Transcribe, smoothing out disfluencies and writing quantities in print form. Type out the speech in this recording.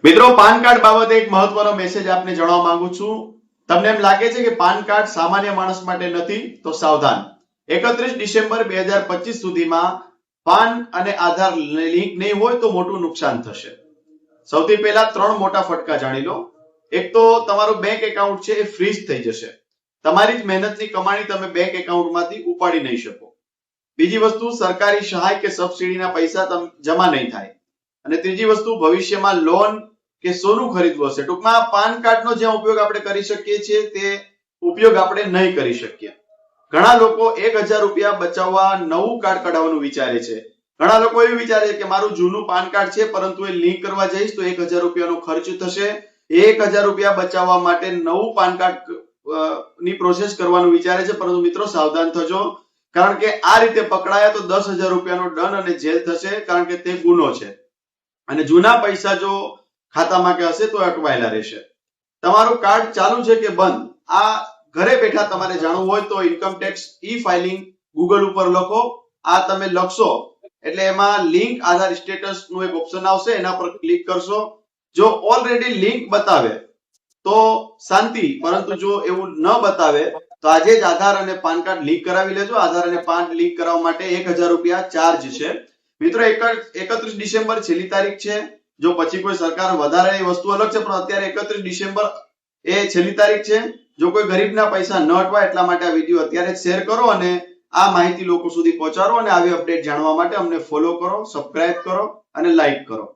મિત્રો PAN card બાબતે એક મહત્વનો મેસેજ આપને જણાવવા માંગુ છું। તમને એમ લાગે છે કે પાન કાર્ડ સામાન્ય માણસ માટે નથી તો સાવધાન। 31 ડિસેમ્બર 2025 સુધીમાં પાન અને આધાર લિંક નહીં હોય તો મોટું નુકસાન થશે। સૌથી પહેલા ત્રણ મોટા ફટકા જાણી લો। એક તો તમારું બેંક એકાઉન્ટ છે એ ફ્રીઝ થઈ જશે। તમારી જ મહેનતની કમાણી તમે બેંક એકાઉન્ટમાંથી ઉપાડી નહીં શકો। બીજી વસ્તુ, સરકારી સહાય કે સબસિડીના પૈસા જમા નહીં થાય। અને ત્રીજી વસ્તુ, ભવિષ્યમાં લોન કે સોનું ખરીદવું હશે। ટૂંકમાં પાન કાર્ડનો જે ઉપયોગ આપણે કરી શકીએ છીએ તે ઉપયોગ આપણે નહીં કરી શકીએ। ઘણા લોકો 1000 રૂપિયા બચાવવા નવું કાર્ડ કઢાવવાનું વિચારે છે। ઘણા લોકો એવું વિચારે છે કે મારું જૂનું પાન કાર્ડ છે પરંતુ એ લિંક કરવા જઈશ તો 1000 રૂપિયાનો ખર્ચ થશે। 1000 રૂપિયા બચાવવા માટે નવું પાન કાર્ડ ની પ્રોસેસ કરવાનું વિચારે છે, પરંતુ મિત્રો સાવધાન થજો, કારણ કે આ રીતે પકડાયા તો 10,000 રૂપિયાનો દંડ અને જેલ થશે, કારણ કે તે ગુનો છે। અને જૂના પૈસા જો ખાતામાં કે હશે તો અટવાયેલા રહેશે। તમારું કાર્ડ ચાલુ છે કે બંધ, આ ઘરે બેઠા તમારે જાણવું હોય તો ઇન્કમ ટેક્સ ઈ ફાઇલિંગ ગૂગલ ઉપર લખો। આ તમે લખશો એટલે એમાં લિંક આધાર સ્ટેટસ નું એક ઓપ્શન આવશે, એના પર ક્લિક કરશો। જો ઓલરેડી લિંક બતાવે તો શાંતિ, પરંતુ જો એવું ન બતાવે તો આજે જ આધાર અને પાન કાર્ડ લિંક કરાવી લેજો। આધાર અને પાન લિંક કરાવવા માટે 1000 રૂપિયા ચાર્જ છે। મિત્રો 31 ડિસેમ્બર છેલ્લી તારીખ છે। જો પછી કોઈ સરકાર વધારે એ વસ્તુ અલગ છે, પણ અત્યારે 31 ડિસેમ્બર એ છેલ્લી તારીખ છે। જો કોઈ ગરીબના પૈસા ન અટવાય એટલા માટે આ વિડીયો અત્યારે જ શેર કરો અને આ માહિતી લોકો સુધી પહોંચાડો। અને આવી અપડેટ જાણવા માટે અમને ફોલો કરો, સબસ્ક્રાઇબ કરો અને લાઈક કરો।